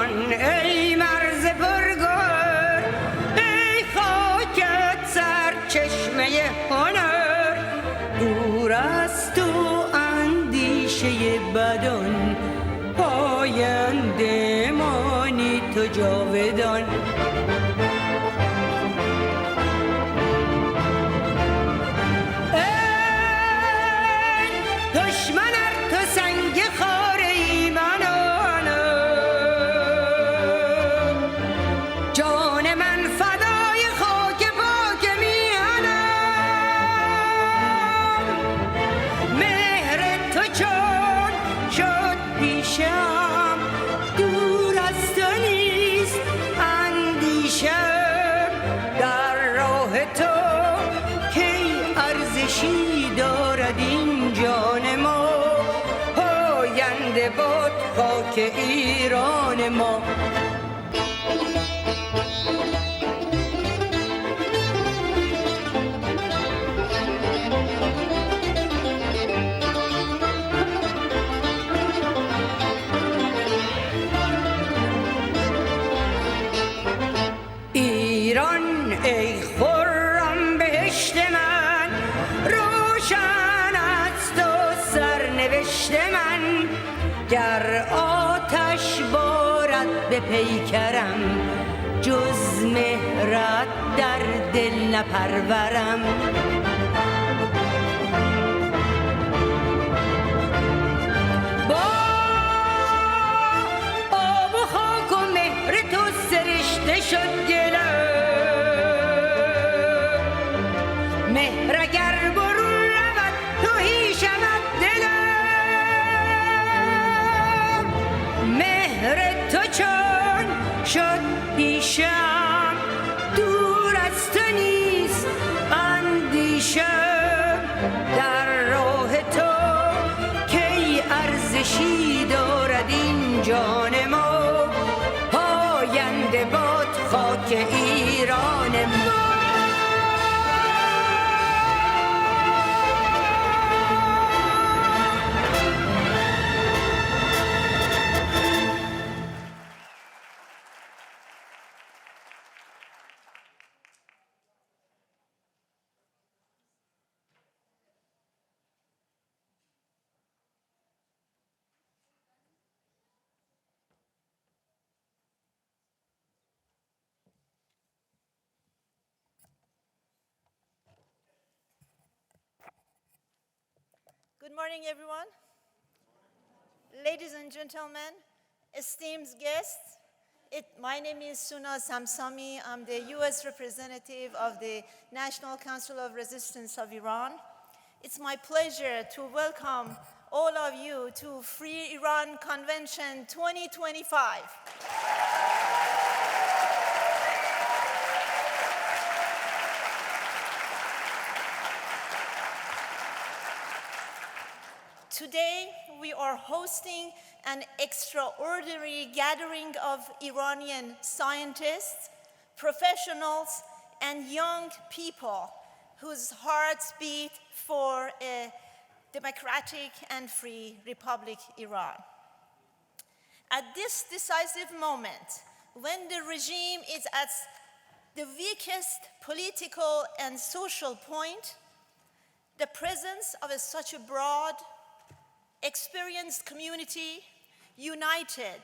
ایران ای مرز پرگوهر، ای خاکت سرچشمه هنر. دور از تو اندیشه بدان، پاینده مانی تو جاودان. باد خاک ایران ما. ایران ای خرم بهشت من، روشن است و سرنوشت من. گر آتش بارد به پیکرم، جز مهرت در دل نپرورم. با آب و خاک و مهر تو سرشته شد گلم. مهر اگر برون رود تهی شود دلم. مهر تو چون شد پیشم، دور از تو نیست اندیشم. در راه تو کی ارزشی دارد این جان ما، پاینده باد خاک ایران ما. Good morning, everyone. Ladies and gentlemen, esteemed guests, my name is Suna Samsami. I'm the U.S. representative of the National Council of Resistance of Iran. It's my pleasure to welcome all of you to Free Iran Convention 2025. Today, we are hosting an extraordinary gathering of Iranian scientists, professionals, and young people whose hearts beat for a democratic and free Republic Iran. At this decisive moment, when the regime is at the weakest political and social point, the presence of such a broad, experienced community united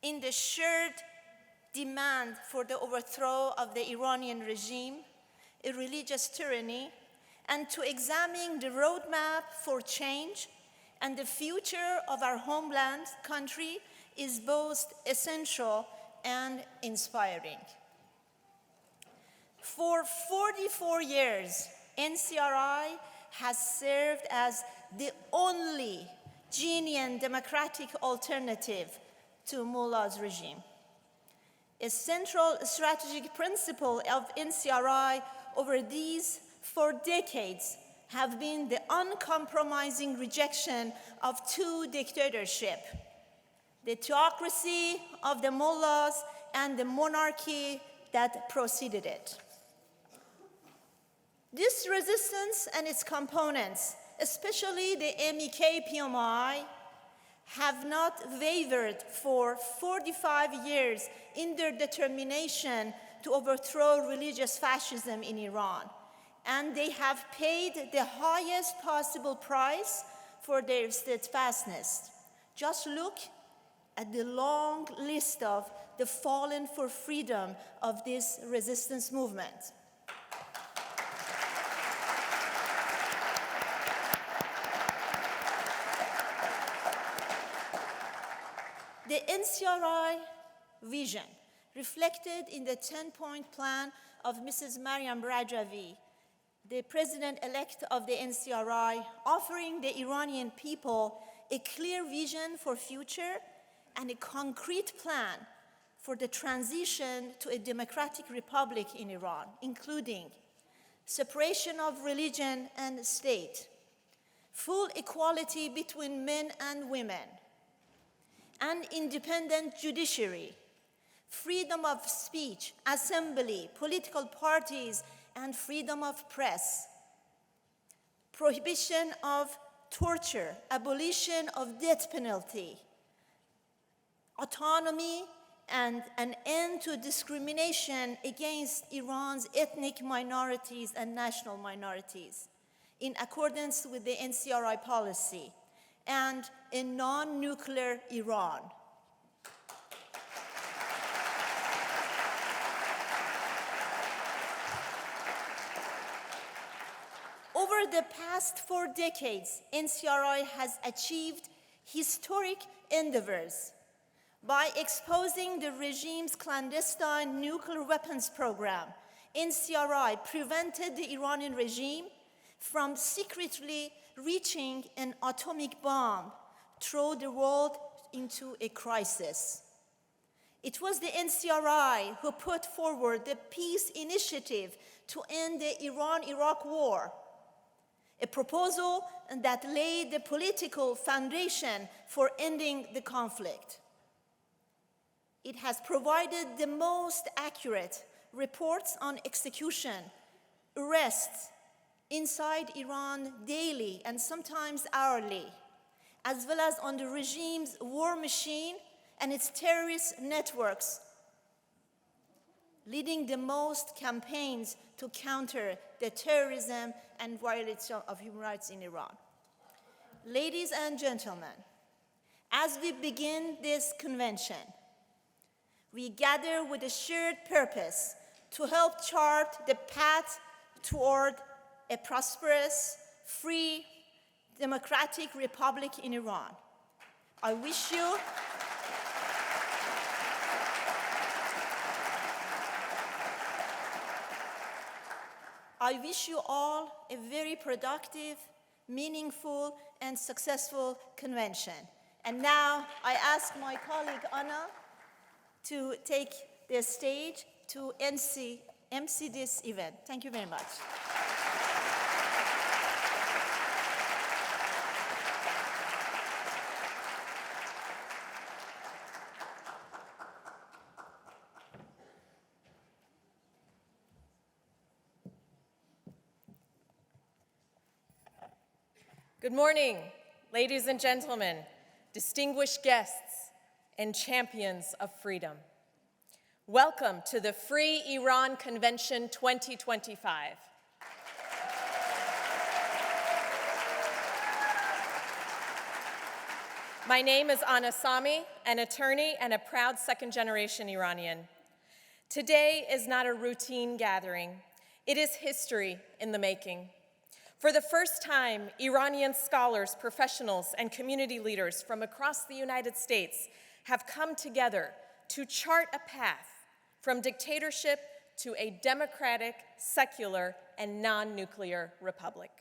in the shared demand for the overthrow of the Iranian regime, a religious tyranny, and to examine the roadmap for change and the future of our homeland country is both essential and inspiring. For 44 years, NCRI has served as the only genuine democratic alternative to Mullah's regime. A central strategic principle of NCRI over these 4 decades have been the uncompromising rejection of 2 dictatorships, the theocracy of the mullahs and the monarchy that preceded it. This resistance and its components, especially the MEK PMI, have not wavered for 45 years in their determination to overthrow religious fascism in Iran. And they have paid the highest possible price for their steadfastness. Just look at the long list of the fallen for freedom of this resistance movement. The NCRI vision, reflected in the 10-point plan of Mrs. Maryam Rajavi, the president-elect of the NCRI, offering the Iranian people a clear vision for future and a concrete plan for the transition to a democratic republic in Iran, including separation of religion and state, full equality between men and women, an independent judiciary, freedom of speech, assembly, political parties, and freedom of press, prohibition of torture, abolition of death penalty, autonomy, and an end to discrimination against Iran's ethnic minorities and national minorities in accordance with the NCRI policy, and a non-nuclear Iran. Over the past 4 decades, NCRI has achieved historic endeavors by exposing the regime's clandestine nuclear weapons program. NCRI prevented the Iranian regime from secretly reaching an atomic bomb, throw the world into a crisis. It was the NCRI who put forward the peace initiative to end the Iran-Iraq war, a proposal that laid the political foundation for ending the conflict. It has provided the most accurate reports on execution, arrests inside Iran daily and sometimes hourly, as well as on the regime's war machine and its terrorist networks, leading the most campaigns to counter the terrorism and violation of human rights in Iran. Ladies and gentlemen, as we begin this convention, we gather with a shared purpose to help chart the path toward a prosperous, free, democratic republic in Iran. I wish you all a very productive, meaningful, and successful convention. And now I ask my colleague Anna to take the stage to MC this event. Thank you very much. Good morning, ladies and gentlemen, distinguished guests, and champions of freedom. Welcome to the Free Iran Convention 2025. My name is Anna Sami, an attorney and a proud second-generation Iranian. Today is not a routine gathering. It is history in the making. For the first time, Iranian scholars, professionals, and community leaders from across the United States have come together to chart a path from dictatorship to a democratic, secular, and non-nuclear republic.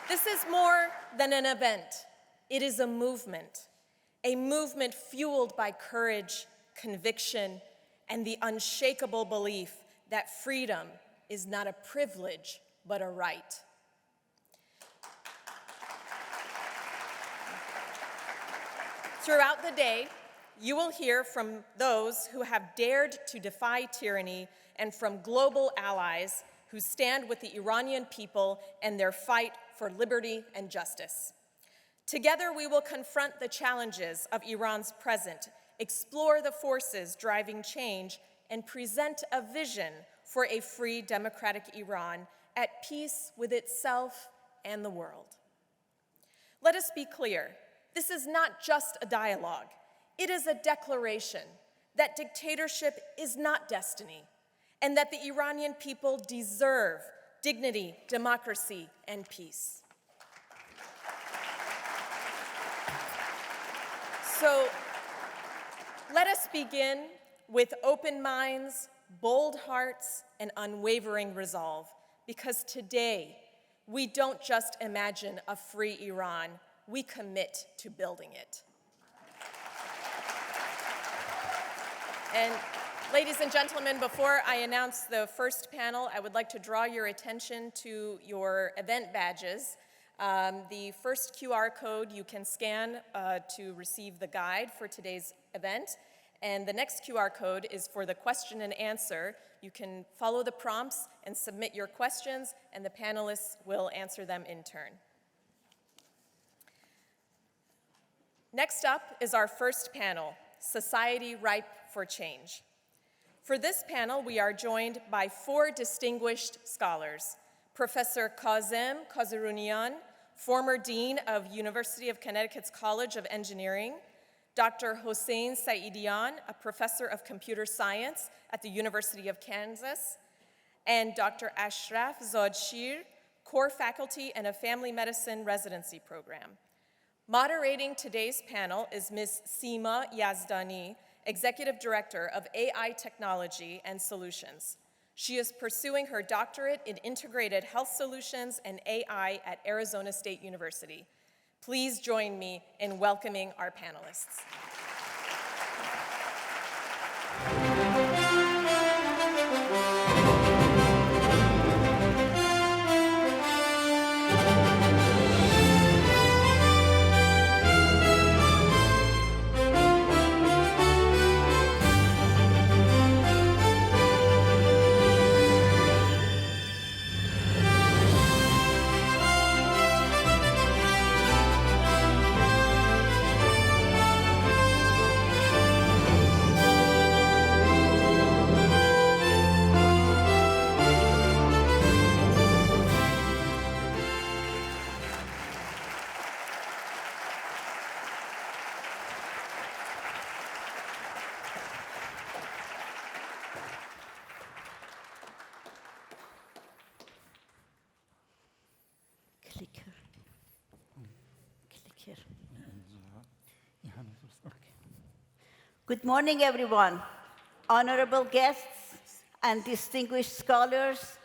This is more than an event. It is a movement fueled by courage, conviction, and the unshakable belief that freedom is not a privilege, but a right. Throughout the day, you will hear from those who have dared to defy tyranny and from global allies who stand with the Iranian people in their fight for liberty and justice. Together, we will confront the challenges of Iran's present, explore the forces driving change, and present a vision for a free, democratic Iran at peace with itself and the world. Let us be clear, this is not just a dialogue. It is a declaration that dictatorship is not destiny, and that the Iranian people deserve dignity, democracy, and peace. So let us begin with open minds, bold hearts, and unwavering resolve, because today we don't just imagine a free Iran, we commit to building it. And ladies and gentlemen, before I announce the first panel, I would like to draw your attention to your event badges. The first QR code you can scan to receive the guide for today's event, and the next QR code is for the question and answer. You can follow the prompts and submit your questions, and the panelists will answer them in turn. Next up is our first panel, Society Ripe for Change. For this panel, we are joined by 4 distinguished scholars: Professor Kazem Kazarunian, former Dean of University of Connecticut's College of Engineering; Dr. Hossein Saidian, a professor of computer science at the University of Kansas; and Dr. Ashraf Zadshir, core faculty in a family medicine residency program. Moderating today's panel is Ms. Seema Yazdani, Executive Director of AI Technology and Solutions. She is pursuing her doctorate in integrated health solutions and AI at Arizona State University. Please join me in welcoming our panelists. Good morning, everyone. Honorable guests and distinguished scholars,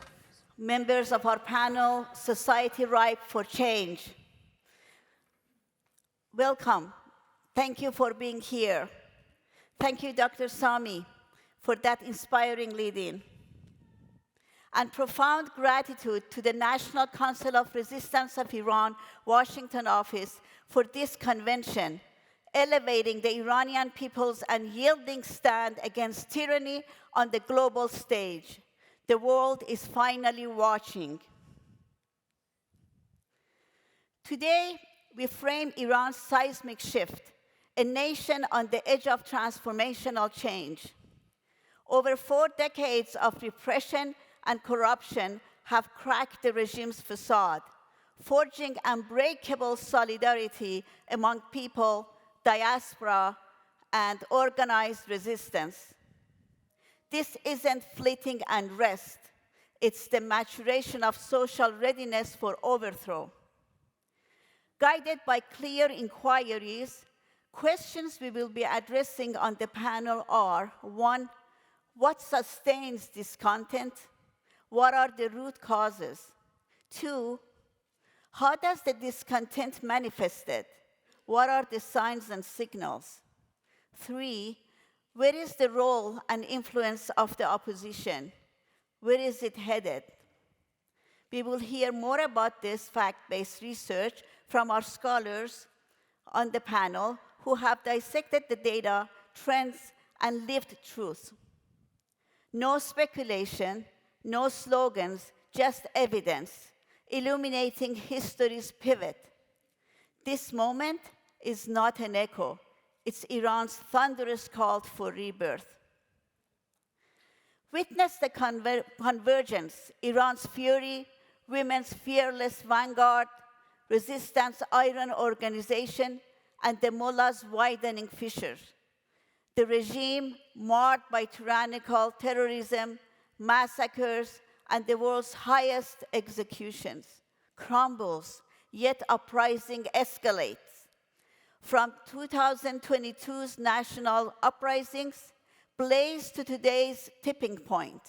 members of our panel, Society Ripe for Change. Welcome. Thank you for being here. Thank you, Dr. Sami, for that inspiring lead-in. And profound gratitude to the National Council of Resistance of Iran, Washington office for this convention, elevating the Iranian people's unyielding stand against tyranny on the global stage. The world is finally watching. Today, we frame Iran's seismic shift, a nation on the edge of transformational change. Over 4 decades of repression and corruption have cracked the regime's facade, forging unbreakable solidarity among people, diaspora, and organized resistance. This isn't fleeting unrest. It's the maturation of social readiness for overthrow. Guided by clear inquiries, questions we will be addressing on the panel are: 1, what sustains discontent? What are the root causes? 2, how does the discontent manifested? What are the signs and signals? 3, where is the role and influence of the opposition? Where is it headed? We will hear more about this fact-based research from our scholars on the panel who have dissected the data, trends, and lived truth. No speculation, No slogans, just evidence, illuminating history's pivot. This moment is not an echo. It's Iran's thunderous call for rebirth. Witness the convergence, Iran's fury, women's fearless vanguard, resistance iron organization, and the mullah's widening fissures. The regime, marred by tyrannical terrorism, massacres, and the world's highest executions, crumbles, yet uprising escalates. From 2022's national uprisings, blaze to today's tipping point.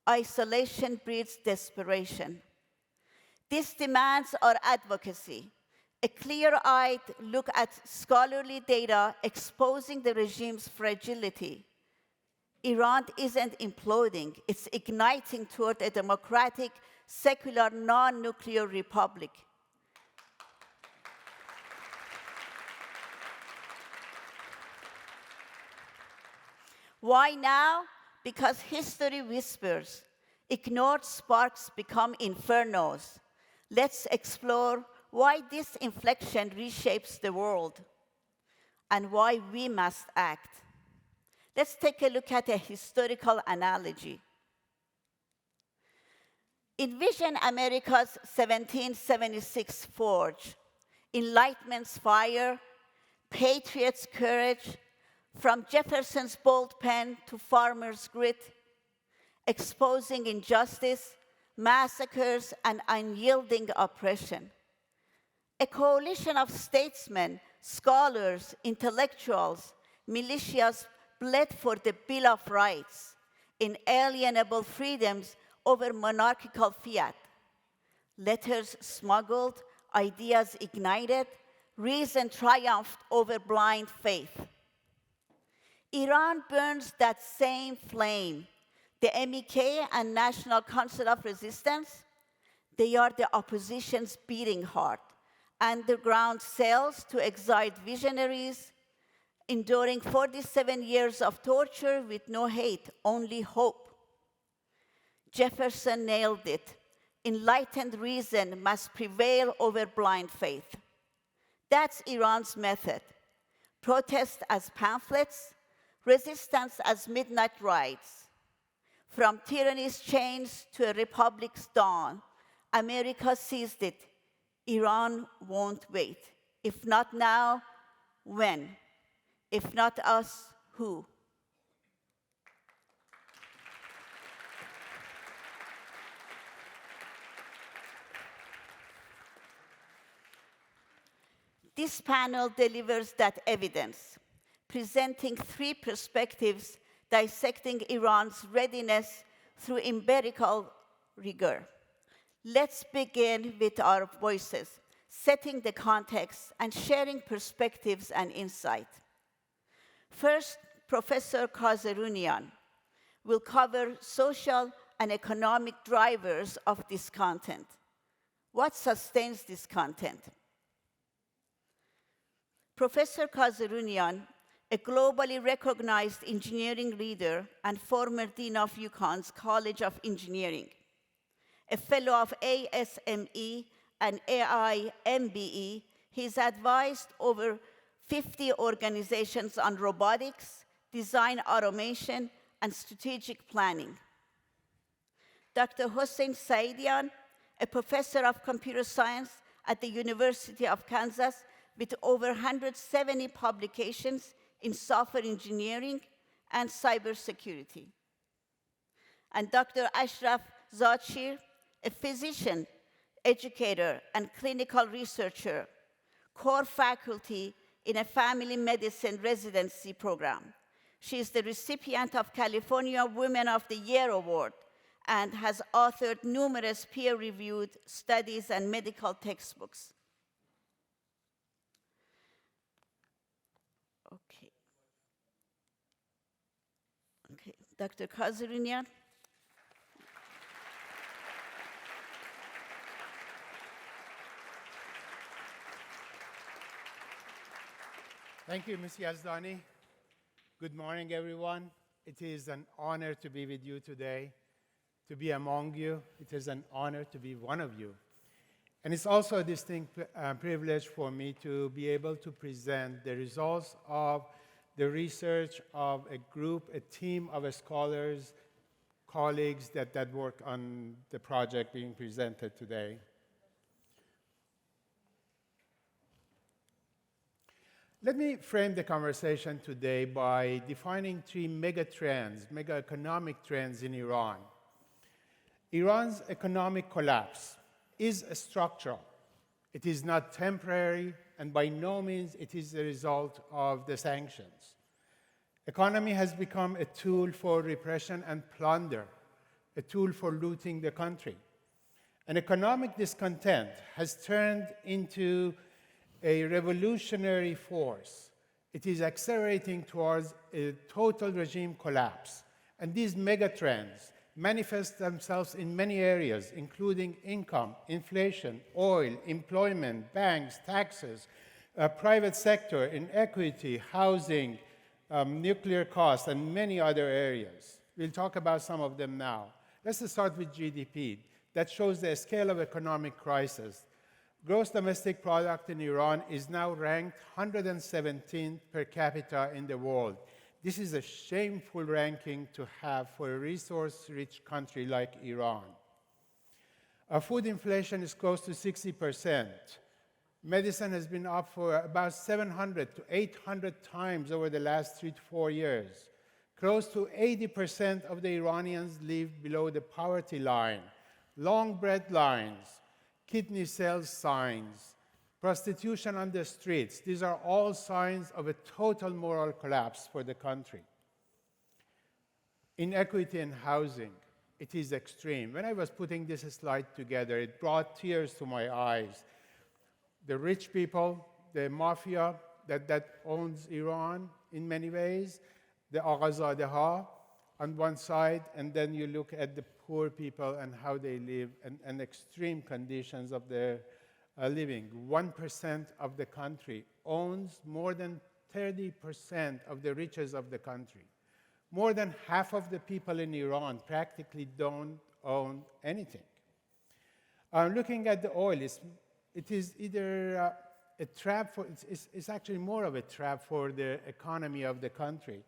Isolation breeds desperation. This demands our advocacy, a clear-eyed look at scholarly data exposing the regime's fragility. Iran isn't imploding, it's igniting toward a democratic, secular, non-nuclear republic. Why now? Because history whispers. Ignored sparks become infernos. Let's explore why this inflection reshapes the world and why we must act. Let's take a look at a historical analogy. Envision America's 1776 forge, Enlightenment's fire, patriots' courage, from Jefferson's bold pen to farmers' grit, exposing injustice, massacres, and unyielding oppression. A coalition of statesmen, scholars, intellectuals, militias bled for the Bill of Rights, inalienable freedoms over monarchical fiat. Letters smuggled, ideas ignited, reason triumphed over blind faith. Iran burns that same flame. The MEK and National Council of Resistance, they are the opposition's beating heart. Underground cells to excite visionaries, enduring 47 years of torture with no hate, only hope. Jefferson nailed it. Enlightened reason must prevail over blind faith. That's Iran's method. Protest as pamphlets, resistance as midnight rides. From tyranny's chains to a republic's dawn, America seized it. Iran won't wait. If not now, when? If not us, who? This panel delivers that evidence, presenting three perspectives dissecting Iran's readiness through empirical rigor. Let's begin with our voices, setting the context and sharing perspectives and insight. First, Professor Kazarunian will cover social and economic drivers of this content. What sustains this content? Professor Kazarunian, a globally recognized engineering leader and former dean of UConn's College of Engineering, a fellow of ASME and AIMBE, he's advised over 50 organizations on robotics, design automation, and strategic planning. Dr. Hossein Saeidian, a professor of computer science at the University of Kansas with over 170 publications in software engineering and cybersecurity. And Dr. Ashraf Zadshir, a physician, educator, and clinical researcher, core faculty in a family medicine residency program. She is the recipient of California Women of the Year Award and has authored numerous peer-reviewed studies and medical textbooks. Okay, Dr. Kazarunian. Thank you, Ms. Yazdani. Good morning, everyone. It is an honor to be with you today. to be among you. It is an honor to be one of you. And it's also a distinct privilege for me to be able to present the results of the research of a group, a team of scholars, colleagues that work on the project being presented today. Let me frame the conversation today by defining three mega economic trends in Iran. Iran's economic collapse is structural. It is not temporary, and by no means it is the result of the sanctions. Economy has become a tool for repression and plunder, a tool for looting the country. And economic discontent has turned into a revolutionary force. It is accelerating towards a total regime collapse. And these megatrends manifest themselves in many areas, including income, inflation, oil, employment, banks, taxes, private sector, inequity, housing, nuclear costs, and many other areas. We'll talk about some of them now. Let's start with GDP. That shows the scale of economic crisis. Gross domestic product in Iran is now ranked 117th per capita in the world. This is a shameful ranking to have for a resource-rich country like Iran. Our food inflation is close to 60%. Medicine has been up for about 700 to 800 times over the last 3 to 4 years. Close to 80% of the Iranians live below the poverty line. Long bread lines, kidney sales signs, prostitution on the streets. These are all signs of a total moral collapse for the country. Inequity in housing, it is extreme. When I was putting this slide together, it brought tears to my eyes. The rich people, the mafia that owns Iran in many ways, the Aghazadeha on one side, and then you look at the poor people and how they live and extreme conditions of their living. 1% of the country owns more than 30% of the riches of the country. More than half of the people in Iran practically don't own anything. Looking at the oil, it is either a trap for, it's actually more of a trap for the economy of the country.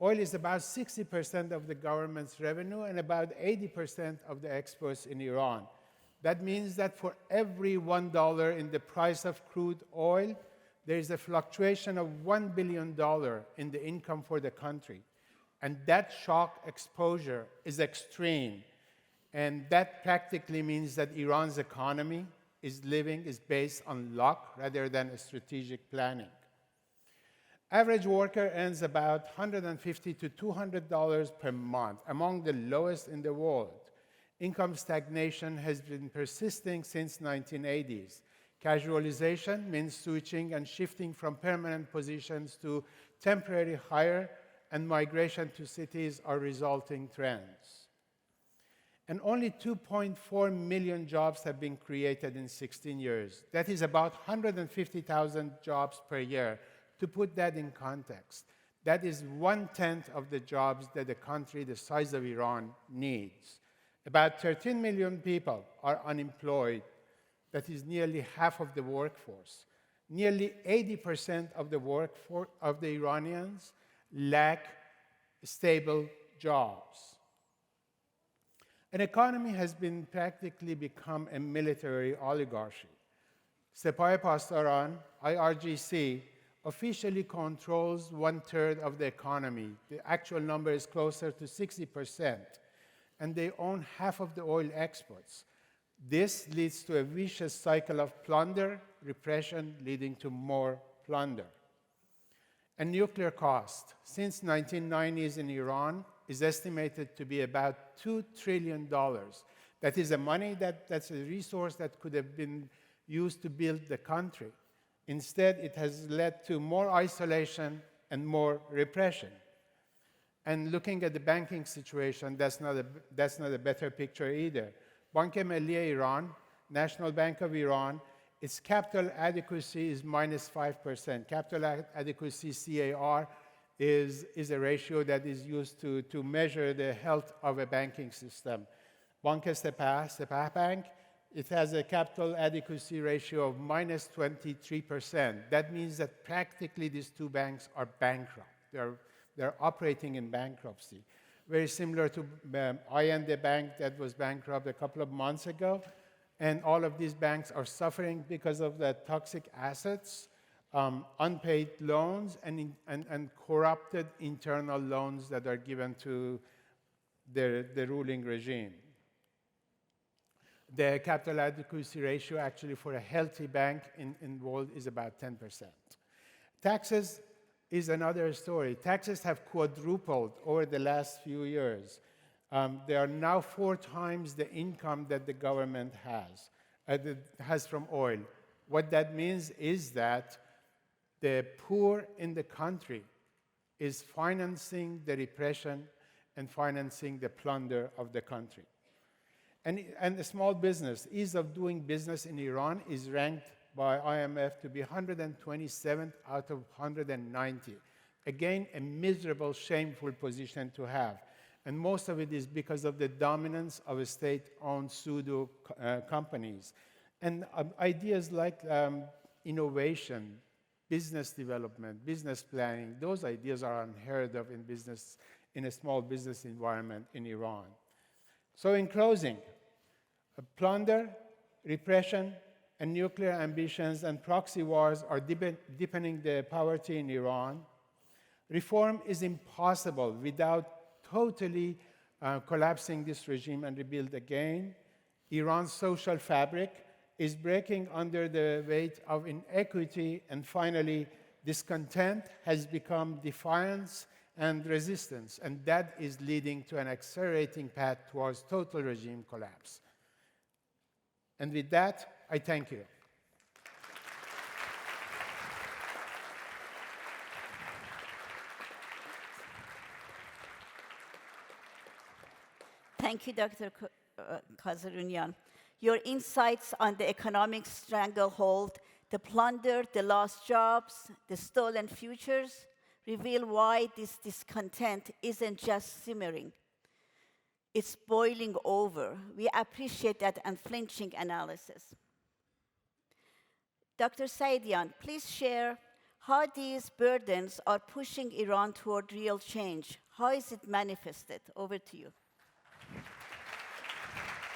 Oil is about 60% of the government's revenue and about 80% of the exports in Iran. That means that for every $1 in the price of crude oil, there is a fluctuation of $1 billion in the income for the country. And that shock exposure is extreme. And that practically means that Iran's economy is based on luck rather than strategic planning. Average worker earns about $150 to $200 per month, among the lowest in the world. Income stagnation has been persisting since 1980s. Casualization means switching and shifting from permanent positions to temporary hire, and migration to cities are resulting trends. And only 2.4 million jobs have been created in 16 years. That is about 150,000 jobs per year. To put that in context, that is 1/10 of the jobs that a country the size of Iran needs. About 13 million people are unemployed. That is nearly half of the workforce. Nearly 80% of the workforce of the Iranians lack stable jobs. An economy has been practically become a military oligarchy. Sepah Pastaran, IRGC, officially controls 1/3 of the economy. The actual number is closer to 60%, and they own half of the oil exports. This leads to a vicious cycle of plunder, repression, leading to more plunder. And nuclear cost, since 1990s in Iran, is estimated to be about $2 trillion. That is that's a resource that could have been used to build the country. Instead, it has led to more isolation and more repression. And looking at the banking situation, that's not a better picture either. Bank Milli Iran, National Bank of Iran, its capital adequacy is -5%. Capital adequacy, CAR, is a ratio that is used to measure the health of a banking system. Banque Sepah Bank, it has a capital adequacy ratio of minus 23%. That means that practically these two banks are bankrupt. They're operating in bankruptcy. Very similar to IND Bank that was bankrupt a couple of months ago. And all of these banks are suffering because of the toxic assets, unpaid loans, and corrupted internal loans that are given to the ruling regime. The capital adequacy ratio actually for a healthy bank in the world is about 10%. Taxes is another story. Taxes have quadrupled over the last few years. They are now 4 times the income that the government has from oil. What that means is that the poor in the country is financing the repression and financing the plunder of the country. And the small business, ease of doing business in Iran is ranked by IMF to be 127th out of 190. Again, a miserable, shameful position to have. And most of it is because of the dominance of state-owned pseudo companies. And ideas like innovation, business development, business planning, those ideas are unheard of in a small business environment in Iran. So in closing, plunder, repression, and nuclear ambitions and proxy wars are deepening the poverty in Iran. Reform is impossible without totally collapsing this regime and rebuild again. Iran's social fabric is breaking under the weight of inequity, and finally, discontent has become defiance and resistance, and that is leading to an accelerating path towards total regime collapse. And with that, I thank you. Thank you, Dr. Kazarunian. Your insights on the economic stranglehold, the plunder, the lost jobs, the stolen futures, reveal why this discontent isn't just simmering. It's boiling over. We appreciate that unflinching analysis. Dr. Saidian, please share how these burdens are pushing Iran toward real change. How is it manifested? Over to you.